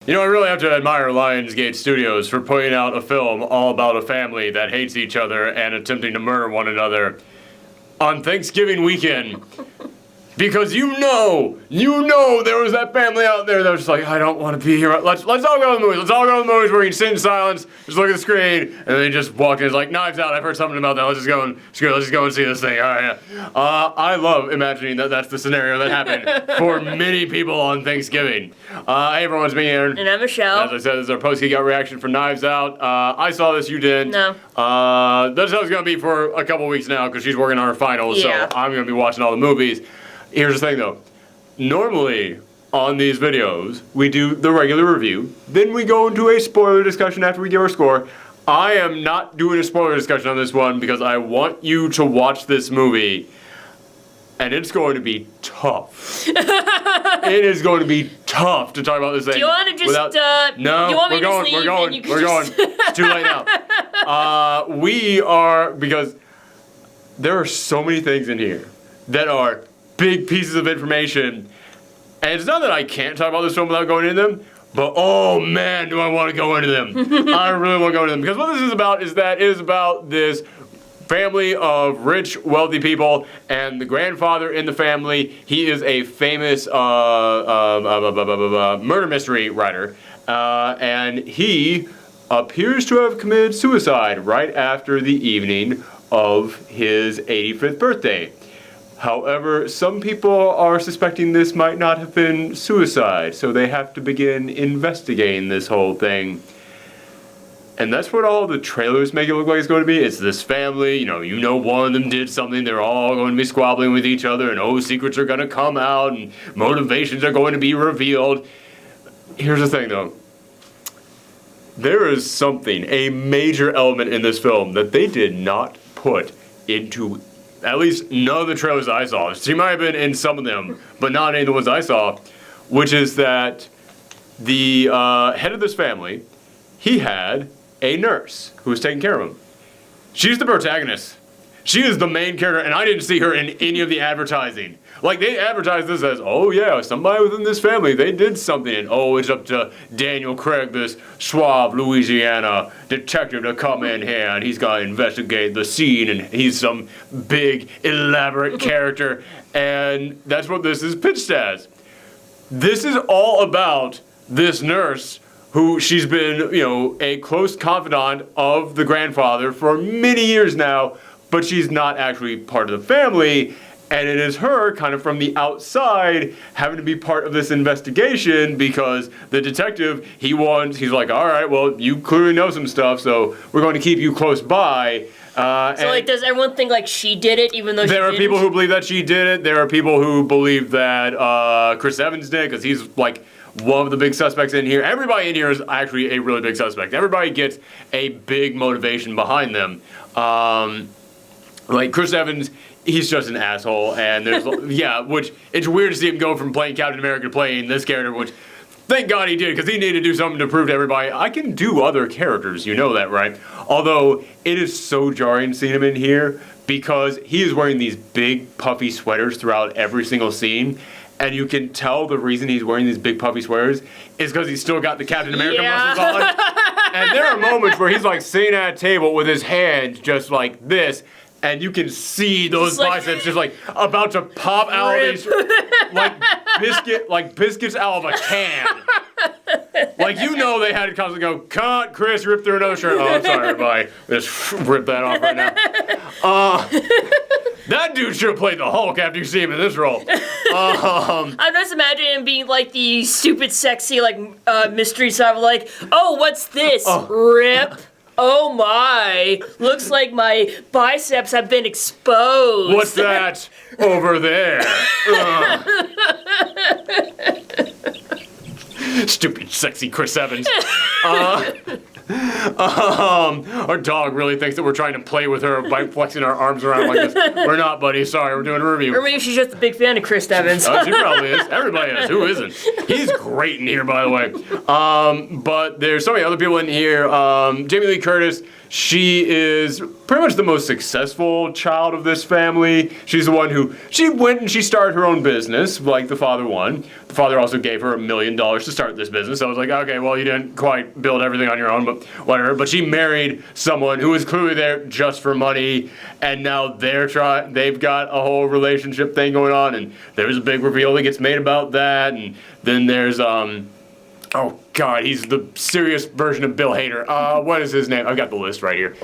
You know, I really have to admire Lionsgate Studios for putting out a film all about a family that hates each other and attempting to murder one another on Thanksgiving weekend. Because you know there was that family out there that was just like, I don't want to be here. Let's all go to the movies. Let's all go to the movies where we can sit in silence, just look at the screen, and then they just walk in. It's like, Knives Out. I've heard something about that. Let's just go and see this thing. All right, yeah. I love imagining that that's the scenario that happened for many people on Thanksgiving. Hey, everyone's me, Aaron. And I'm Michelle. As I said, this is our post-Geekout reaction for Knives Out. I saw this, you didn't. No. That's how it's going to be for a couple weeks now because she's working on her finals, Yeah. so I'm going to be watching all the movies. Here's the thing though, normally on these videos, we do the regular review, then we go into a spoiler discussion after we give our score. I am not doing a spoiler discussion on this one because I want you to watch this movie, and it's going to be tough. It is going to be tough to talk about this thing. Do you want to just, No, you want me we're going, to we're leave going, and you can we're just... going. It's too late now. We are, because there are so many things in here that are big pieces of information, and it's not that I can't talk about this film without going into them, but oh man, do I want to go into them. I really want to go into them, because what this is about is that it is about this family of rich, wealthy people, and the grandfather in the family, he is a famous murder mystery writer, and he appears to have committed suicide right after the evening of his 85th birthday. However, some people are suspecting this might not have been suicide, so they have to begin investigating this whole thing. And that's what all the trailers make it look like it's going to be. It's this family, you know one of them did something, they're all going to be squabbling with each other, and secrets are going to come out, and motivations are going to be revealed. Here's the thing though. There is something, a major element in this film that they did not put into at least none of the trailers I saw. She might have been in some of them, but not any of the ones I saw, which is that the head of this family, he had a nurse who was taking care of him. She's the protagonist. She is the main character, and I didn't see her in any of the advertising. Like, they advertised this as, oh yeah, somebody within this family, they did something, and it's up to Daniel Craig, this suave Louisiana detective, to come in here, and he's got to investigate the scene, and he's some big, elaborate character, and that's what this is pitched as. This is all about this nurse who she's been, a close confidant of the grandfather for many years now, but she's not actually part of the family, and it is her kind of from the outside having to be part of this investigation because the detective, he's like, all right, well, you clearly know some stuff, so we're going to keep you close by. Does everyone think like she did it even though she didn't? There are people who believe that she did it. There are people who believe that Chris Evans did, because he's like one of the big suspects in here. Everybody in here is actually a really big suspect. Everybody gets a big motivation behind them. Like Chris Evans, he's just an asshole, and there's which it's weird to see him go from playing Captain America to playing this character, which thank God he did, because he needed to do something to prove to everybody, I can do other characters, you know that, right? Although it is so jarring seeing him in here because he is wearing these big puffy sweaters throughout every single scene. And you can tell the reason he's wearing these big puffy sweaters is because he's still got the Captain America muscles on. And there are moments where he's like sitting at a table with his hands just like this, and you can see those biceps just like about to pop out of these like biscuits out of a can. Like, they had to constantly go, cut, Chris, rip through another shirt. Oh, I'm sorry, everybody. Just rip that off right now. That dude should have played the Hulk after you see him in this role. I'm just imagining him being like the stupid, sexy, mystery side of like, oh, what's this? Rip. Oh my, looks like my biceps have been exposed. What's that over there? Stupid, sexy Chris Evans. Our dog really thinks that we're trying to play with her by flexing our arms around like this. We're not, buddy. Sorry, we're doing a review. Or maybe she's just a big fan of Chris Evans. She probably is. Everybody is. Who isn't? He's great in here, by the way. But there's so many other people in here. Jamie Lee Curtis, She is pretty much the most successful child of this family. She's the one who, she went and she started her own business, like the father won. The father also gave her $1 million to start this business. So I was like, okay, well, you didn't quite build everything on your own, but whatever. But she married someone who was clearly there just for money, and now they've got a whole relationship thing going on, and there's a big reveal that gets made about that, and then there's, oh God, he's the serious version of Bill Hader. What is his name? I've got the list right here.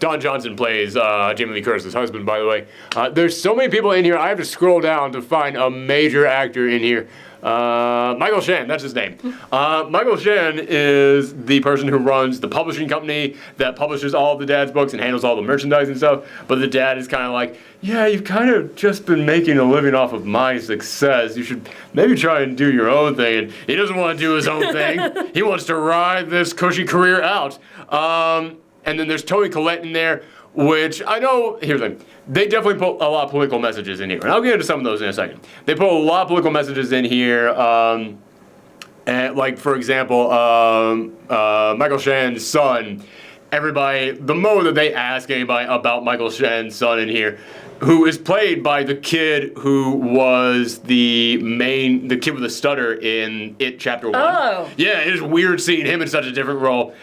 Don Johnson plays Jamie Lee Curtis's husband, by the way. There's so many people in here, I have to scroll down to find a major actor in here. Michael Shannon, that's his name. Michael Shannon is the person who runs the publishing company that publishes all of the dad's books and handles all the merchandise and stuff. But the dad is kind of like, yeah, you've kind of just been making a living off of my success. You should maybe try and do your own thing. And he doesn't want to do his own thing. He wants to ride this cushy career out. And then there's Toni Collette in there, which I know, here's the thing, they definitely put a lot of political messages in here. And I'll get into some of those in a second. They put a lot of political messages in here. And like, for example, Michael Shannon's son, everybody, the more that they ask anybody about Michael Shannon's son in here, who is played by the kid who was the kid with the stutter in It Chapter 1. Oh. Yeah, it is weird seeing him in such a different role.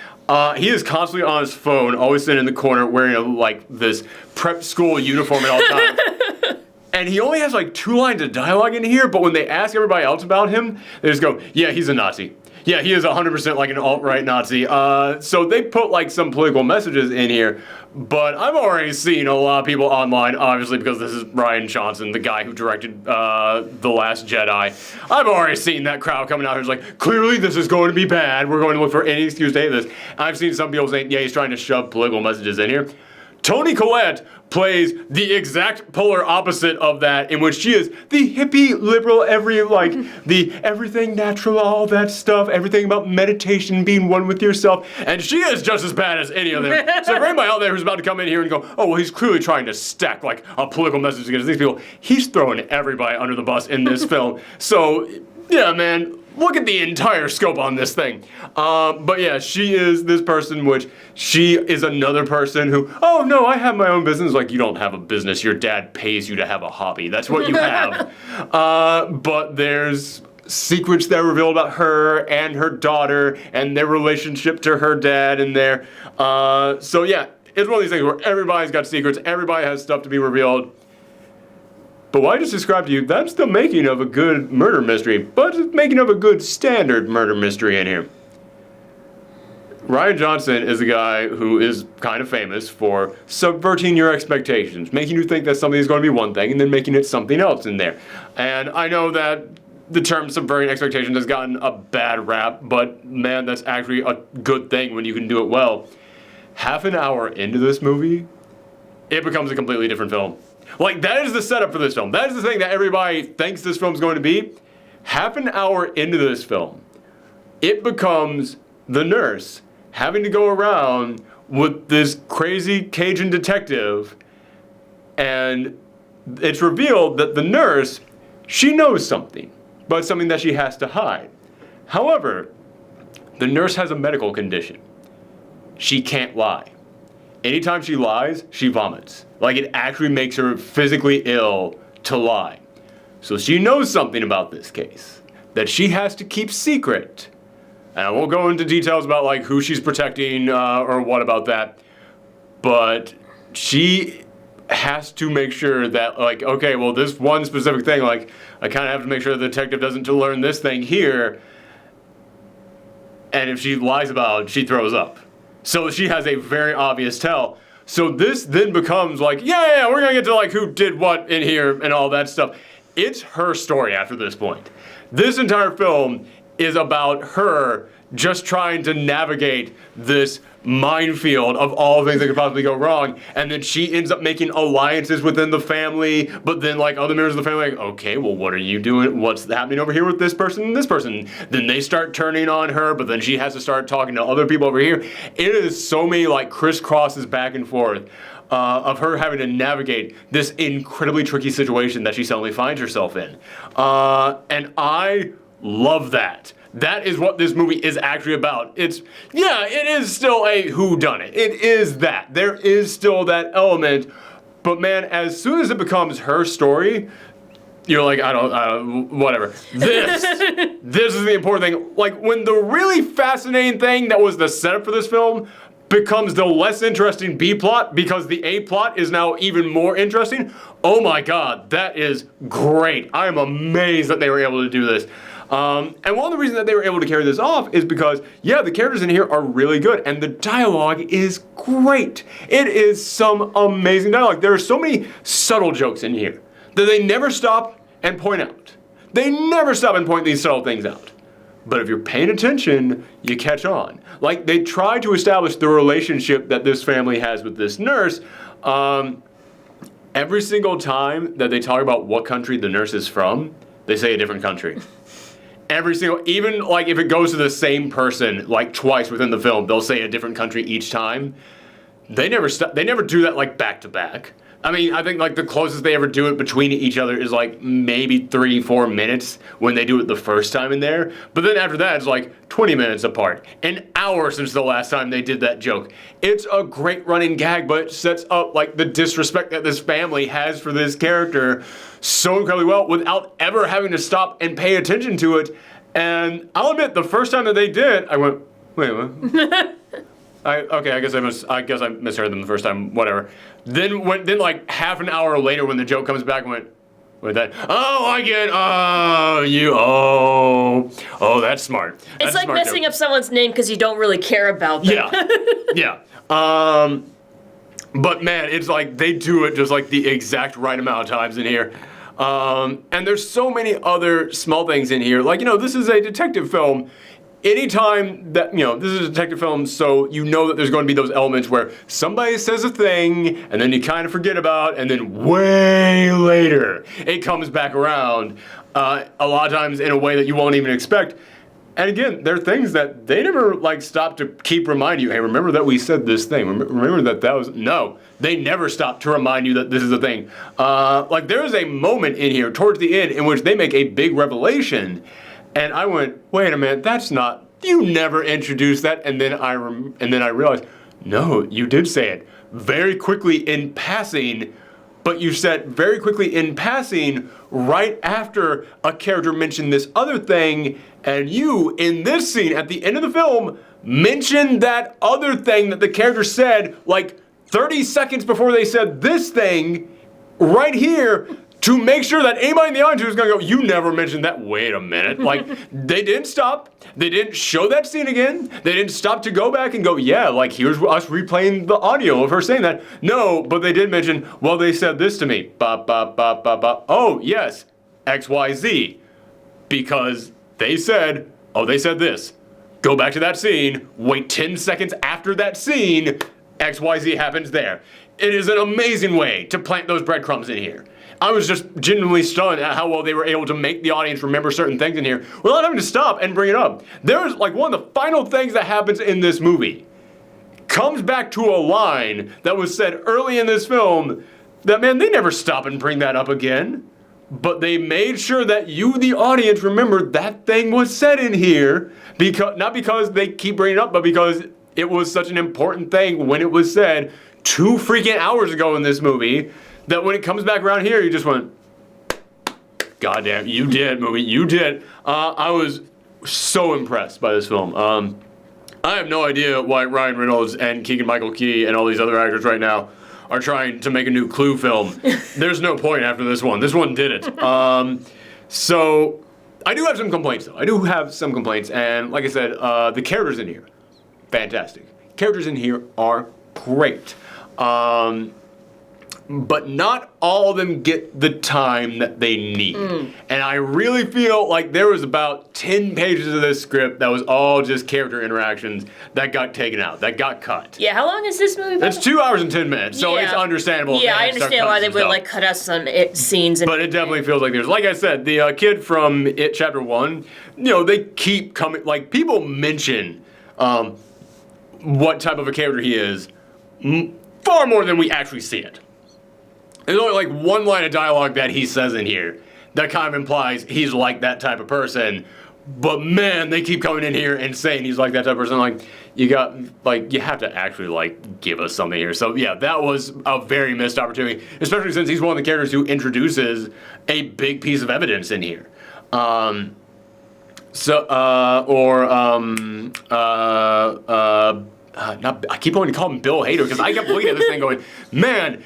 He is constantly on his phone, always sitting in the corner wearing this prep school uniform at all times. And he only has like 2 lines of dialogue in here, but when they ask everybody else about him, they just go, yeah, he's a Nazi. Yeah, he is 100% like an alt-right Nazi. So they put like some political messages in here, but I've already seen a lot of people online, obviously because this is Rian Johnson, the guy who directed The Last Jedi. I've already seen that crowd coming out who's like, clearly this is going to be bad. We're going to look for any excuse to hate this. I've seen some people saying, yeah, he's trying to shove political messages in here. Toni Collette plays the exact polar opposite of that, in which she is the hippie, liberal, the everything natural, all that stuff, everything about meditation, being one with yourself, and she is just as bad as any of them. So for anybody out there who's about to come in here and go, oh, well, he's clearly trying to stack like a political message against these people, he's throwing everybody under the bus in this film. So, yeah, man, look at the entire scope on this thing. But yeah, she is this person, which she is another person who, oh no, I have my own business. Like, you don't have a business. Your dad pays you to have a hobby. That's what you have. But there's secrets that are revealed about her and her daughter and their relationship to her dad in there. So yeah, it's one of these things where everybody's got secrets. Everybody has stuff to be revealed. But what I just described to you, that's the making of a good murder mystery, but it's making of a good standard murder mystery in here. Rian Johnson is a guy who is kind of famous for subverting your expectations, making you think that something is going to be one thing and then making it something else in there. And I know that the term subverting expectations has gotten a bad rap, but man, that's actually a good thing when you can do it well. Half an hour into this movie, it becomes a completely different film. Like, that is the setup for this film. That is the thing that everybody thinks this film's going to be. Half an hour into this film, it becomes the nurse having to go around with this crazy Cajun detective, and it's revealed that the nurse, she knows something, but it's something that she has to hide. However, the nurse has a medical condition. She can't lie. Anytime she lies, she vomits. Like, it actually makes her physically ill to lie. So she knows something about this case that she has to keep secret. And I won't go into details about like who she's protecting or what about that. But she has to make sure that, like, okay, well, this one specific thing, like, I kind of have to make sure the detective doesn't learn this thing here. And if she lies about it, she throws up. So she has a very obvious tell. So this then becomes like, yeah, we're gonna get to like who did what in here and all that stuff. It's her story after this point. This entire film is about her just trying to navigate this minefield of all things that could possibly go wrong, and then she ends up making alliances within the family, but then like other members of the family like, okay, well, what are you doing? What's happening over here with this person and this person? Then they start turning on her, but then she has to start talking to other people over here. It is so many like crisscrosses back and forth of her having to navigate this incredibly tricky situation that she suddenly finds herself in. And I love that. That is what this movie is actually about. It is still a whodunit. It is that. There is still that element. But man, as soon as it becomes her story, you're like, whatever. This is the important thing. Like, when the really fascinating thing that was the setup for this film becomes the less interesting B plot because the A plot is now even more interesting, oh my god, that is great. I am amazed that they were able to do this. And one of the reasons that they were able to carry this off is because, the characters in here are really good, and the dialogue is great. It is some amazing dialogue. There are so many subtle jokes in here that they never stop and point out. They never stop and point these subtle things out. But if you're paying attention, you catch on. Like, they try to establish the relationship that this family has with this nurse. Every single time that they talk about what country the nurse is from, they say a different country. Even like if it goes to the same person like twice within the film, they'll say a different country each time. They never do that like back to back. I mean, I think like the closest they ever do it between each other is like maybe 3-4 minutes when they do it the first time in there. But then after that, it's like 20 minutes apart. An hour since the last time they did that joke. It's a great running gag, but it sets up like the disrespect that this family has for this character so incredibly well without ever having to stop and pay attention to it. And I'll admit, the first time that they did, I went, wait, what? I guess I misheard them the first time, whatever. Then like half an hour later when the joke comes back, I went, wait, that, oh, I get, that's smart. It's like messing up someone's name because you don't really care about them. Yeah. But man, it's like they do it just like the exact right amount of times in here. And there's so many other small things in here. Like, this is a detective film. Anytime that, this is a detective film, so you know that there's going to be those elements where somebody says a thing, and then you kind of forget about, and then way later, it comes back around, a lot of times in a way that you won't even expect. And again, there are things that they never, like, stop to keep reminding you, hey, remember that we said this thing, remember that was, no. They never stop to remind you that this is a thing. Like, there is a moment in here, towards the end, in which they make a big revelation. And I went, wait a minute, that's not, you never introduced that. And then I realized, no, you did say it very quickly in passing, but you said very quickly in passing right after a character mentioned this other thing, and you, in this scene at the end of the film, mentioned that other thing that the character said like 30 seconds before they said this thing right here, to make sure that anybody in the audience was gonna go, you never mentioned that. Wait a minute. Like, they didn't stop. They didn't show that scene again. They didn't stop to go back and go, yeah, like, here's us replaying the audio of her saying that. No, but they did mention, well, they said this to me. Ba, ba, ba, ba, ba. Oh, yes, XYZ. Because they said this. Go back to that scene. Wait 10 seconds after that scene. XYZ happens there. It is an amazing way to plant those breadcrumbs in here. I was just genuinely stunned at how well they were able to make the audience remember certain things in here without having to stop and bring it up. There's like one of the final things that happens in this movie comes back to a line that was said early in this film that, man, they never stop and bring that up again. But they made sure that you, the audience, remember that thing was said in here, because not because they keep bringing it up, but because it was such an important thing when it was said 2 freaking hours ago in this movie, that when it comes back around here, you just went, God damn, you did, movie, you did. I was so impressed by this film. I have no idea why Ryan Reynolds and Keegan-Michael Key and all these other actors right now are trying to make a new Clue film. There's no point after this one. This one did it. So I do have some complaints, though. I do have some complaints, and like I said, the characters in here, fantastic. Characters in here are great. But not all of them get the time that they need. And I really feel like there was about 10 pages of this script that was all just character interactions that got taken out, that got cut. Yeah, how long is this movie? It's 2 hours and 10 minutes, so it's understandable. Yeah, I understand why they would like cut out some scenes. But it definitely feels like there's, like I said, the kid from It Chapter 1, they keep coming, like people mention what type of a character he is far more than we actually see it. There's only like one line of dialogue that he says in here that kind of implies he's like that type of person. But man, they keep coming in here and saying he's like that type of person. Like, you have to actually, like, give us something here. So, yeah, that was a very missed opportunity, especially since he's one of the characters who introduces a big piece of evidence in here. I keep wanting to call him Bill Hader because I kept looking at this thing going, man,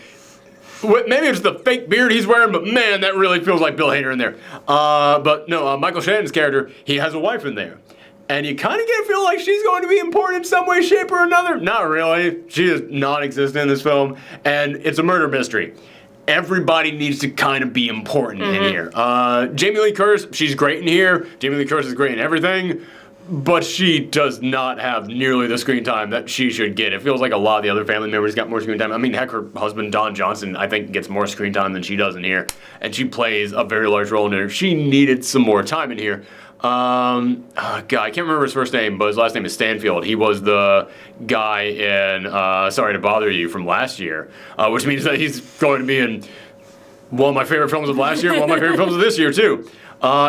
maybe it's the fake beard he's wearing, but man, that really feels like Bill Hader in there. But no, Michael Shannon's character, he has a wife in there. And you kind of get a feel like she's going to be important in some way, shape, or another. Not really. She is non-existent in this film, and it's a murder mystery. Everybody needs to kind of be important in here. Jamie Lee Curtis, she's great in here. Jamie Lee Curtis is great in everything. But she does not have nearly the screen time that she should get. It feels like a lot of the other family members got more screen time. I mean, heck, her husband, Don Johnson, I think gets more screen time than she does in here. And she plays a very large role in it. She needed some more time in here. God, I can't remember his first name, but his last name is Stanfield. He was the guy in Sorry to Bother You from last year, which means that he's going to be in one of my favorite films of last year, one of my favorite films of this year, too.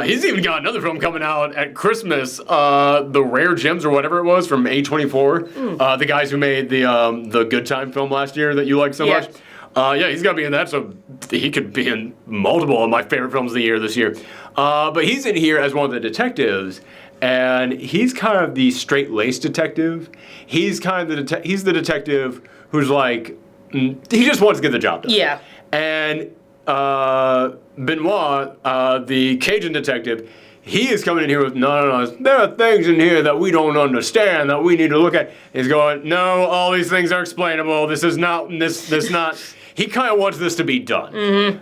He's even got another film coming out at Christmas, The Rare Gems or whatever it was from A24. The guys who made the Good Time film last year that you liked so much. Yeah, he's gonna be in that, so he could be in multiple of my favorite films of the year this year. But he's in here as one of the detectives, and he's kind of the straight-laced detective. He's kind of he's the detective who's like, he just wants to get the job done. Yeah. And Benoit, the Cajun detective, he is coming in here with, no, there are things in here that we don't understand that we need to look at. He's going, no, all these things are explainable. This is not, this not. He kind of wants this to be done. Mm-hmm.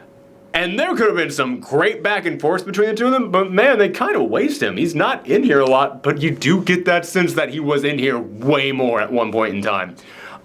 And there could have been some great back and forth between the two of them, but man, they kind of waste him. He's not in here a lot, but you do get that sense that he was in here way more at one point in time.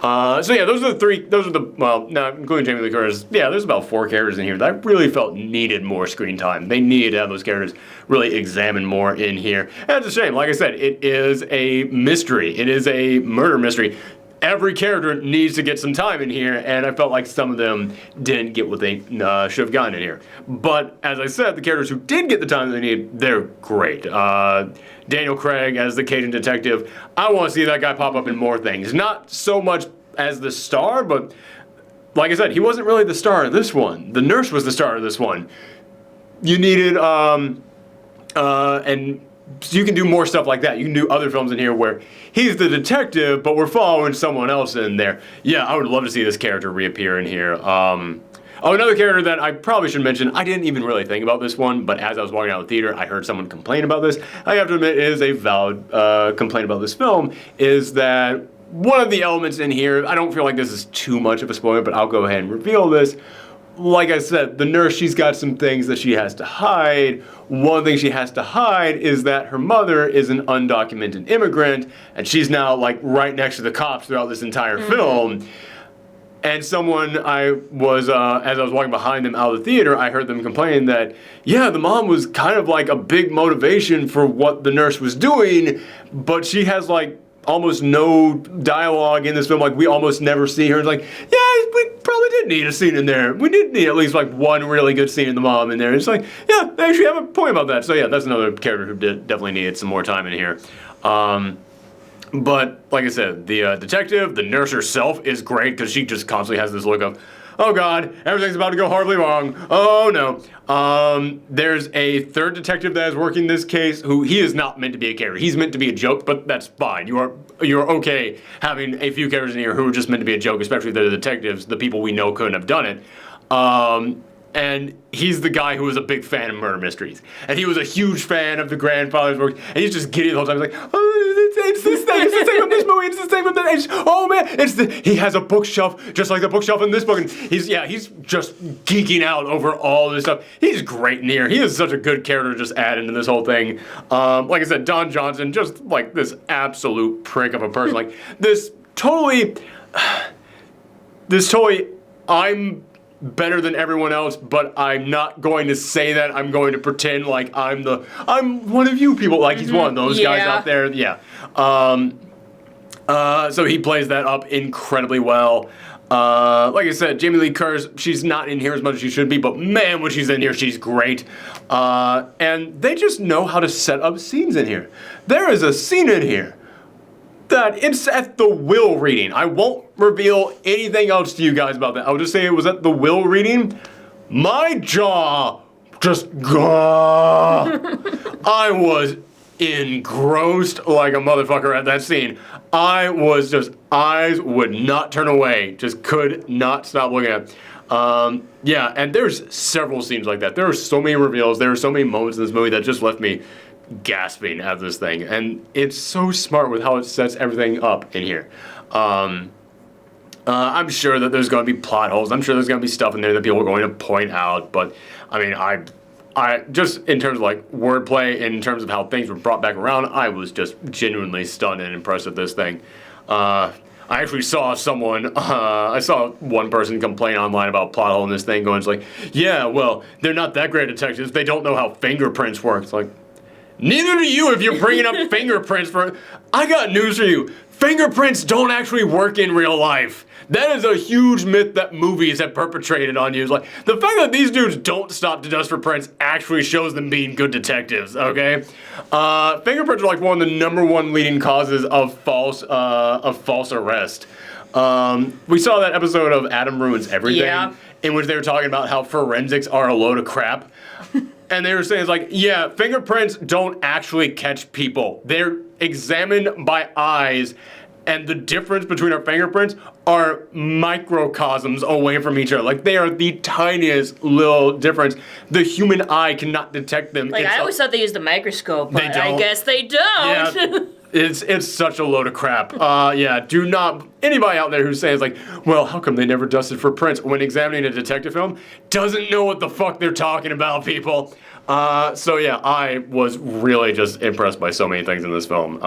So yeah, those are the well, not including Jamie Lee Curtis, yeah, there's about 4 characters in here that I really felt needed more screen time. They needed to have those characters really examined more in here. And it's a shame, like I said, it is a mystery. It is a murder mystery. Every character needs to get some time in here, and I felt like some of them didn't get what they should have gotten in here. But, as I said, the characters who did get the time they need, they're great. Daniel Craig as the Cajun detective, I want to see that guy pop up in more things. Not so much as the star, but, like I said, he wasn't really the star of this one. The nurse was the star of this one. You needed, and so you can do more stuff like that. You can do other films in here where he's the detective, but we're following someone else in there. Yeah, I would love to see this character reappear in here. Another character that I probably should mention, I didn't even really think about this one, but as I was walking out of the theater, I heard someone complain about this. I have to admit, it is a valid complaint about this film, is that one of the elements in here, I don't feel like this is too much of a spoiler, but I'll go ahead and reveal this. Like I said, the nurse, she's got some things that she has to hide. One thing she has to hide is that her mother is an undocumented immigrant, and she's now like right next to the cops throughout this entire film. And someone as I was walking behind them out of the theater, I heard them complain that, yeah, the mom was kind of like a big motivation for what the nurse was doing, but she has like almost no dialogue in this film. Like, we almost never see her. It's like, yeah, we probably did need a scene in there. We did need at least like one really good scene in the mom in there. It's like, yeah, they actually have a point about that. So yeah, that's another character who definitely needed some more time in here. But like I said, the detective, the nurse herself is great because she just constantly has this look of, oh God, everything's about to go horribly wrong. Oh no. There's a third detective that is working this case who he is not meant to be a character. He's meant to be a joke, but that's fine. You're okay having a few characters in here who are just meant to be a joke, especially the detectives, the people we know couldn't have done it. And he's the guy who was a big fan of murder mysteries. And he was a huge fan of the grandfather's work. And he's just giddy the whole time. He's like, oh, it's this thing. It's the same from this movie. It's the same from that. Oh, man. He has a bookshelf just like the bookshelf in this book. And he's just geeking out over all this stuff. He's great in here. He is such a good character to just add into this whole thing. Like I said, Don Johnson, just like this absolute prick of a person. Like this totally, I'm better than everyone else, but I'm not going to say that. I'm going to pretend like I'm one of you people. Like he's one of those guys out there. Yeah. So he plays that up incredibly well. Like I said, Jamie Lee Curtis, she's not in here as much as she should be, but man, when she's in here, she's great. And they just know how to set up scenes in here. There is a scene in here that it's at the will reading. I won't reveal anything else to you guys about that. I'll just say it was at the will reading. My jaw just I was engrossed like a motherfucker at that scene. I was just, eyes would not turn away. Just could not stop looking at it. Yeah, and there's several scenes like that. There are so many reveals. There are so many moments in this movie that just left me gasping at this thing. And it's so smart with how it sets everything up in here. I'm sure that there's going to be plot holes. I'm sure there's going to be stuff in there that people are going to point out. But, I mean, I just in terms of like wordplay, in terms of how things were brought back around, I was just genuinely stunned and impressed with this thing. I actually saw I saw one person complain online about plot hole in this thing, going, it's like, yeah, well, they're not that great detectives. They don't know how fingerprints work. It's like, neither do you if you're bringing up fingerprints for... I got news for you. Fingerprints don't actually work in real life. That is a huge myth that movies have perpetrated on you. It's like, the fact that these dudes don't stop to dust for prints actually shows them being good detectives, okay? Fingerprints are like one of the #1 leading causes of false arrest. We saw that episode of Adam Ruins Everything, in which they were talking about how forensics are a load of crap. And they were saying, it's like, yeah, fingerprints don't actually catch people. They're examined by eyes, and the difference between our fingerprints are microcosms away from each other. Like, they are the tiniest little difference. The human eye cannot detect them. Like, I always thought they used a microscope, but I guess they don't. Yeah. It's such a load of crap. Yeah, do not, anybody out there who's saying, it's like, well, how come they never dusted for prints when examining a detective film doesn't know what the fuck they're talking about, people. So yeah, I was really just impressed by so many things in this film.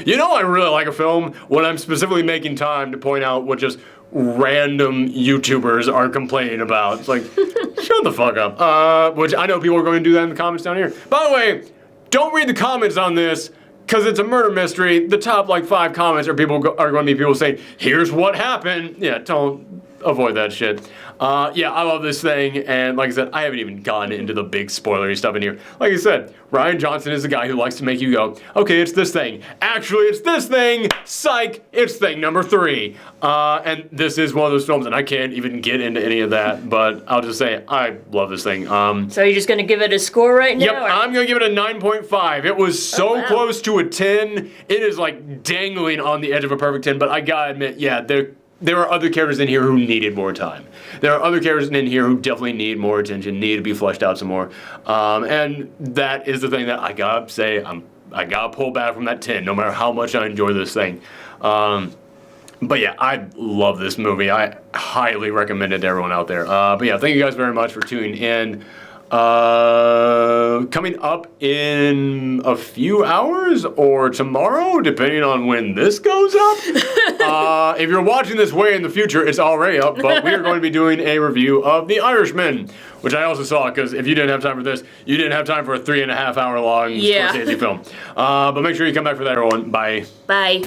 You know, I really like a film when I'm specifically making time to point out what just random YouTubers are complaining about. It's like, shut the fuck up. Which I know people are going to do that in the comments down here. By the way, don't read the comments on this, because it's a murder mystery. The top like 5 comments are going to be people saying, here's what happened. Yeah, don't avoid that shit. Yeah, I love this thing, and like I said, I haven't even gotten into the big spoilery stuff in here. Like I said, Rian Johnson is the guy who likes to make you go, okay, it's this thing. Actually, it's this thing. Psych, it's thing number 3. And this is one of those films, and I can't even get into any of that, but I'll just say, I love this thing. So you're just going to give it a score right now? Yep, I'm going to give it a 9.5. It was so close to a 10. It is like dangling on the edge of a perfect 10, but I gotta admit, yeah, there are other characters in here who needed more time. There are other characters in here who definitely need more attention, need to be fleshed out some more. And that is the thing that I gotta say, I gotta pull back from that 10, no matter how much I enjoy this thing. But yeah, I love this movie. I highly recommend it to everyone out there. But yeah, thank you guys very much for tuning in. Coming up in a few hours or tomorrow, depending on when this goes up. If you're watching this way in the future, it's already up, but we are going to be doing a review of The Irishman, which I also saw, because if you didn't have time for this, you didn't have time for a 3.5 hour long Scorsese film. But make sure you come back for that, everyone. Bye. Bye.